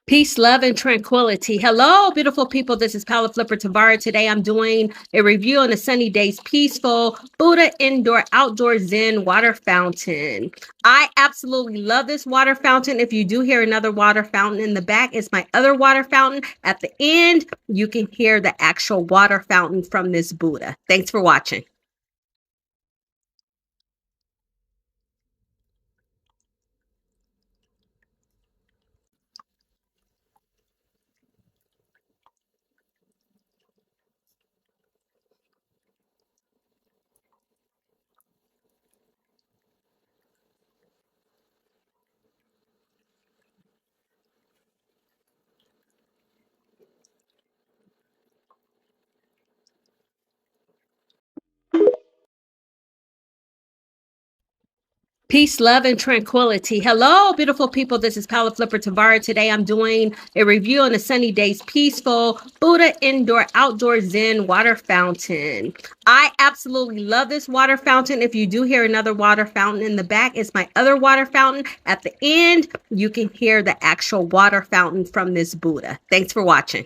Peace, love, and tranquility. Hello, beautiful people. This is Power Flipper Tavara. Today I'm doing a review on the Sunnydaze Peaceful Buddha Indoor Outdoor Zen Water Fountain. I absolutely love this water fountain. If you do hear another water fountain in the back, it's my other water fountain. At the end, you can hear the actual water fountain from this Buddha. Thanks for watching. Peace, love, and tranquility. Hello, beautiful people. This is Power Flipper Tavara. Today I'm doing a review on the Sunnydaze Peaceful Buddha Indoor Outdoor Zen Water Fountain. I absolutely love this water fountain. If you do hear another water fountain in the back, it's my other water fountain. At the end, you can hear the actual water fountain from this Buddha. Thanks for watching.